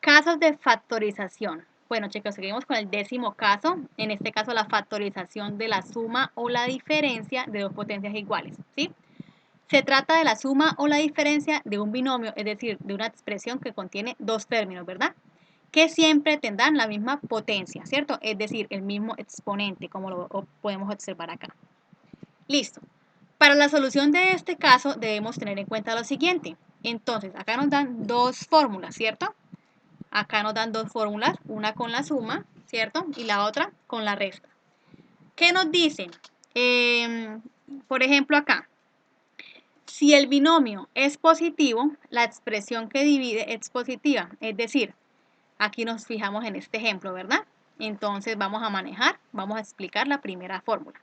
Casos de factorización. Bueno, chicos, seguimos con el 10º caso. En este caso, la factorización de la suma o la diferencia de dos potencias iguales, ¿sí? Se trata de la suma o la diferencia de un binomio, es decir, de una expresión que contiene dos términos, ¿verdad? Que siempre tendrán la misma potencia, ¿cierto? Es decir, el mismo exponente, como lo podemos observar acá. Listo. Para la solución de este caso debemos tener en cuenta lo siguiente. Entonces, acá nos dan dos fórmulas, ¿cierto? Acá nos dan dos fórmulas, una con la suma, ¿cierto? Y la otra con la resta. ¿Qué nos dicen? Por ejemplo, acá, si el binomio es positivo, la expresión que divide es positiva. Es decir, aquí nos fijamos en este ejemplo, ¿verdad? Entonces vamos a explicar la primera fórmula.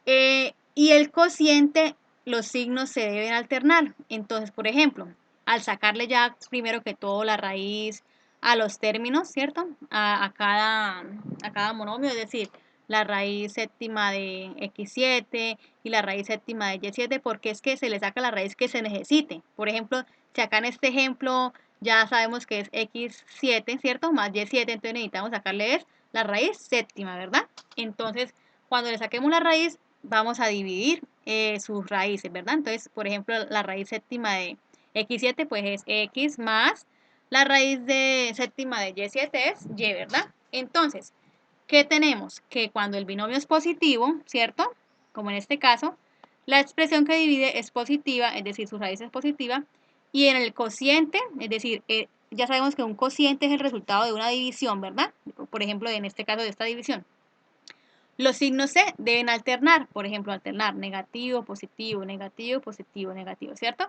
Y el cociente, los signos se deben alternar. Entonces, por ejemplo, al sacarle ya primero que todo la raíz a los términos, ¿cierto? A cada monomio, es decir, la raíz séptima de x7 y la raíz séptima de y7, porque es que se le saca la raíz que se necesite. Por ejemplo, si acá en este ejemplo ya sabemos que es x7, ¿cierto? Más y7, entonces necesitamos sacarle la raíz séptima, ¿verdad? Entonces, cuando le saquemos la raíz, vamos a dividir sus raíces, ¿verdad? Entonces, por ejemplo, la raíz séptima de x7 pues es x más la raíz de séptima de y7 es y, ¿verdad? Entonces, ¿qué tenemos? Que cuando el binomio es positivo, ¿cierto? Como en este caso, la expresión que divide es positiva, es decir, su raíz es positiva, y en el cociente, es decir, ya sabemos que un cociente es el resultado de una división, ¿verdad? Por ejemplo, en este caso de esta división. Los signos se deben alternar, por ejemplo, alternar negativo, positivo, negativo, positivo, negativo, ¿cierto?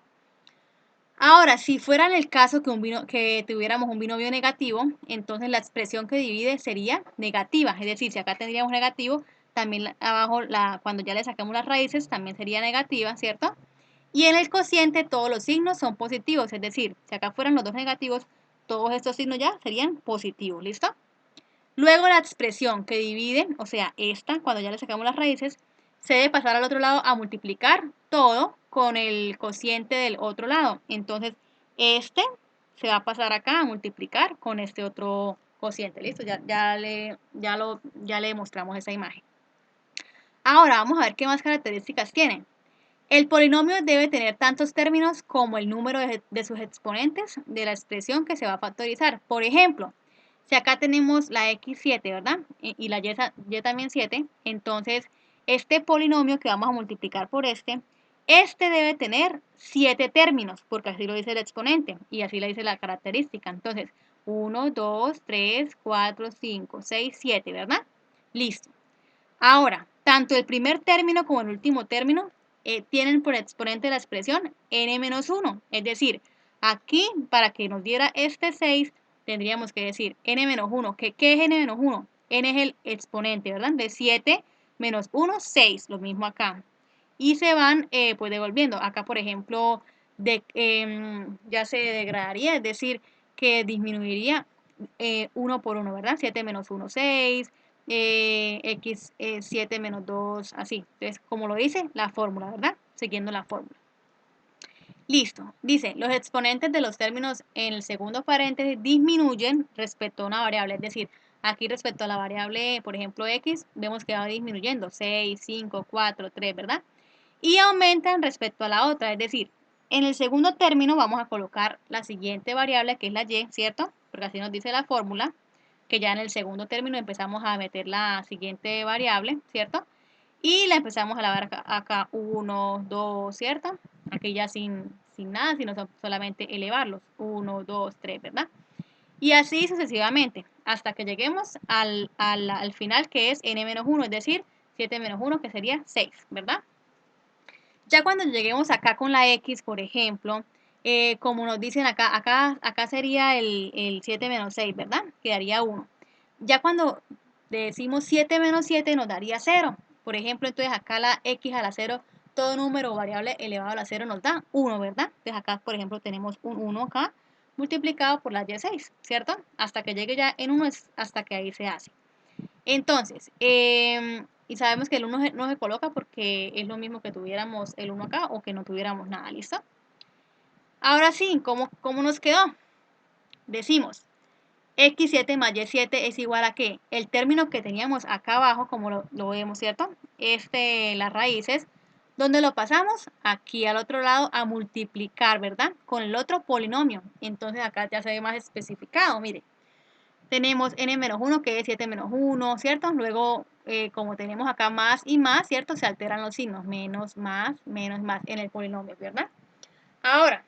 Ahora, si fuera en el caso que tuviéramos un binomio negativo, entonces la expresión que divide sería negativa, es decir, si acá tendríamos negativo, también abajo, cuando ya le sacamos las raíces, también sería negativa, ¿cierto? Y en el cociente todos los signos son positivos, es decir, si acá fueran los dos negativos, todos estos signos ya serían positivos, ¿listo? Luego la expresión que divide, o sea, esta, cuando ya le sacamos las raíces, se debe pasar al otro lado a multiplicar todo con el cociente del otro lado. Entonces, este se va a pasar acá a multiplicar con este otro cociente. ¿Listo? Ya le mostramos esa imagen. Ahora vamos a ver qué más características tiene. El polinomio debe tener tantos términos como el número de sus exponentes de la expresión que se va a factorizar. Por ejemplo, si acá tenemos la x7, ¿verdad? Y la y también 7, entonces este polinomio que vamos a multiplicar por este debe tener 7 términos, porque así lo dice el exponente y así le dice la característica. Entonces, 1, 2, 3, 4, 5, 6, 7, ¿verdad? Listo. Ahora, tanto el primer término como el último término tienen por exponente la expresión n-1. Es decir, aquí para que nos diera este 6, tendríamos que decir n-1. ¿Qué es n-1? N es el exponente, ¿verdad? De 7 menos 1, 6. Lo mismo acá. Y se van pues devolviendo. Acá, por ejemplo, ya se degradaría, es decir, que disminuiría 1 por 1, ¿verdad? 7 menos 1, 6 x 7 menos 2, así. Entonces, como lo dice la fórmula, ¿verdad? Siguiendo la fórmula. Listo. Dice, los exponentes de los términos en el segundo paréntesis disminuyen respecto a una variable. Es decir, aquí respecto a la variable, por ejemplo, x, vemos que va disminuyendo. 6, 5, 4, 3, ¿verdad? Y aumentan respecto a la otra. Es decir, en el segundo término vamos a colocar la siguiente variable, que es la y, ¿cierto? Porque así nos dice la fórmula, que ya en el segundo término empezamos a meter la siguiente variable, ¿cierto? Y la empezamos a lavar acá 1, 2, ¿cierto? Aquí ya sin nada, sino solamente elevarlos. 1, 2, 3, ¿verdad? Y así sucesivamente, hasta que lleguemos al final, que es n-1, es decir, 7 menos 1, que sería 6, ¿verdad? Ya cuando lleguemos acá con la x, por ejemplo, como nos dicen acá sería el 7 menos 6, ¿verdad? Quedaría 1. Ya cuando decimos 7 menos 7 nos daría 0. Por ejemplo, entonces acá la x a la 0, todo número o variable elevado a la 0 nos da 1, ¿verdad? Entonces acá, por ejemplo, tenemos un 1 acá multiplicado por la y6, ¿cierto? Hasta que llegue ya en 1 es hasta que ahí se hace. Entonces, y sabemos que el 1 no se coloca porque es lo mismo que tuviéramos el 1 acá o que no tuviéramos nada, ¿listo? Ahora sí, ¿cómo nos quedó? decimos x7 más y7 es igual a ¿qué? El término que teníamos acá abajo, como lo vemos, ¿cierto? Las raíces, ¿dónde lo pasamos? Aquí al otro lado a multiplicar, ¿verdad? Con el otro polinomio. Entonces acá ya se ve más especificado, mire. Tenemos n-1 que es 7 menos 1, ¿cierto? Luego, como tenemos acá más y más, ¿cierto? Se alteran los signos, menos más en el polinomio, ¿verdad? Ahora,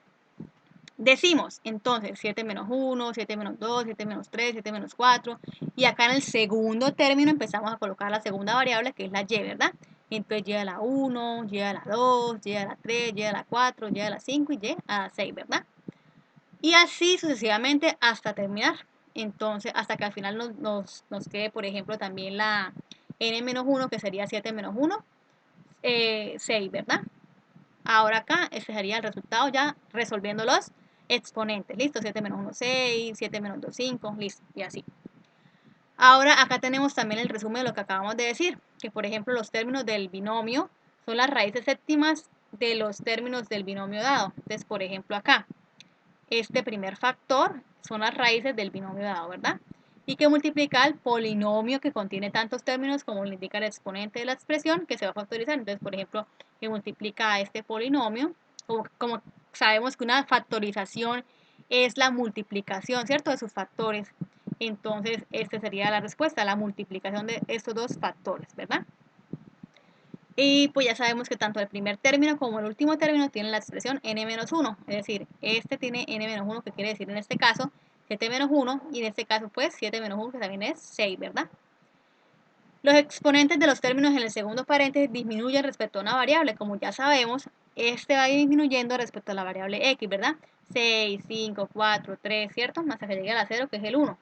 decimos, entonces, 7 menos 1, 7 menos 2, 7 menos 3, 7 menos 4. Y acá en el segundo término empezamos a colocar la segunda variable, que es la y, ¿verdad? Entonces, y a la 1, y a la 2, y a la 3, y a la 4, y a la 5 y y a la 6, ¿verdad? Y así sucesivamente hasta terminar. Entonces, hasta que al final nos quede, por ejemplo, también la n-1, que sería 7 menos 1, 6, ¿verdad? Ahora acá, este sería el resultado ya resolviendo los exponentes. Listo, 7 menos 1, 6, 7 menos 2, 5, listo, y así. Ahora acá tenemos también el resumen de lo que acabamos de decir, que por ejemplo los términos del binomio son las raíces séptimas de los términos del binomio dado. Entonces, por ejemplo acá, este primer factor son las raíces del binomio dado, ¿verdad? Y que multiplica el polinomio que contiene tantos términos como le indica el exponente de la expresión que se va a factorizar. Entonces, por ejemplo, que multiplica a este polinomio, como sabemos que una factorización es la multiplicación, ¿cierto?, de sus factores. Entonces, esta sería la respuesta, la multiplicación de estos dos factores, ¿verdad? Y pues ya sabemos que tanto el primer término como el último término tienen la expresión n-1, es decir, este tiene n-1, que quiere decir en este caso 7 menos 1, y en este caso pues 7 menos 1, que también es 6, ¿verdad? Los exponentes de los términos en el segundo paréntesis disminuyen respecto a una variable, como ya sabemos, este va disminuyendo respecto a la variable x, ¿verdad? 6, 5, 4, 3, ¿cierto? Hasta que llegue a la 0, que es el 1.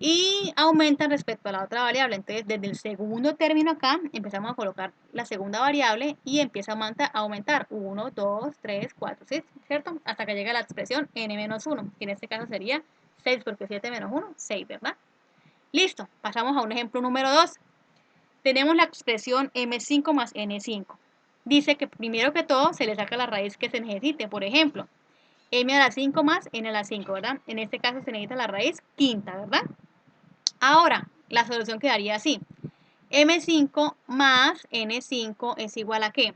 Y aumentan respecto a la otra variable. Entonces, desde el segundo término acá, empezamos a colocar la segunda variable y empieza a aumentar 1, 2, 3, 4, 6, ¿cierto? Hasta que llega a la expresión n-1, que en este caso sería 6, porque 7 menos 1, 6, ¿verdad? Listo, pasamos a un ejemplo número 2. Tenemos la expresión m5 más n5. Dice que primero que todo se le saca la raíz que se necesite. Por ejemplo, m a la 5 más n a la 5, ¿verdad? En este caso se necesita la raíz quinta, ¿verdad? Ahora, la solución quedaría así. M5 más N5 es igual a ¿qué?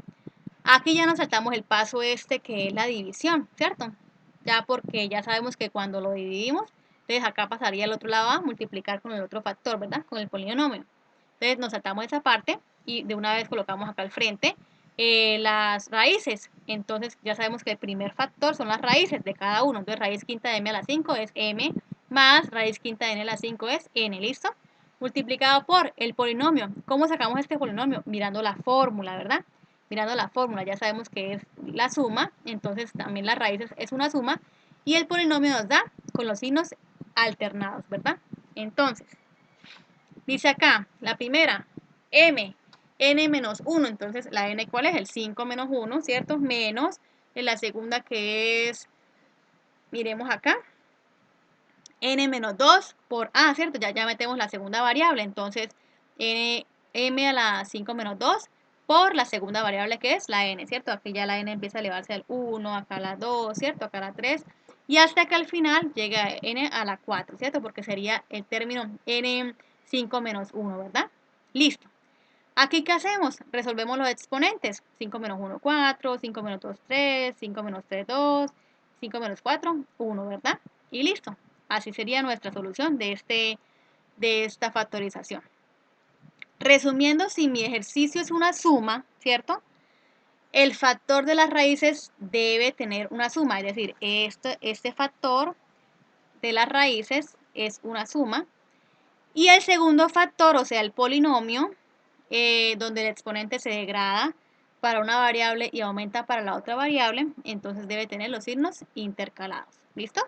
Aquí ya nos saltamos el paso este que es la división, ¿cierto? Ya porque ya sabemos que cuando lo dividimos, entonces acá pasaría al otro lado a multiplicar con el otro factor, ¿verdad? Con el polinomio. Entonces nos saltamos esa parte y de una vez colocamos acá al frente las raíces. Entonces ya sabemos que el primer factor son las raíces de cada uno. Entonces raíz quinta de m a la 5 es m, más raíz quinta de n a la 5 es n, ¿listo? Multiplicado por el polinomio. ¿Cómo sacamos este polinomio? Mirando la fórmula, ¿verdad? Mirando la fórmula, ya sabemos que es la suma, entonces también las raíces es una suma, y el polinomio nos da con los signos alternados, ¿verdad? Entonces, dice acá, la primera, m, n menos 1, entonces la n, ¿cuál es? El 5 menos 1, ¿cierto? Menos en la segunda que es, miremos acá, n menos 2 por a, ¿cierto? Ya metemos la segunda variable, entonces m a la 5 menos 2 por la segunda variable que es la n, ¿cierto? Aquí ya la n empieza a elevarse al 1, acá a la 2, ¿cierto? Acá a la 3, y hasta que al final llega n a la 4, ¿cierto? Porque sería el término n5 menos 1, ¿verdad? Listo. Aquí, ¿qué hacemos? Resolvemos los exponentes. 5 menos 1, 4, 5 menos 2, 3, 5 menos 3, 2, 5 menos 4, 1, ¿verdad? Y listo. Así sería nuestra solución de esta factorización. Resumiendo, si mi ejercicio es una suma, ¿cierto? El factor de las raíces debe tener una suma, es decir, este factor de las raíces es una suma. Y el segundo factor, o sea, el polinomio, donde el exponente se degrada para una variable y aumenta para la otra variable, entonces debe tener los signos intercalados. ¿Listo?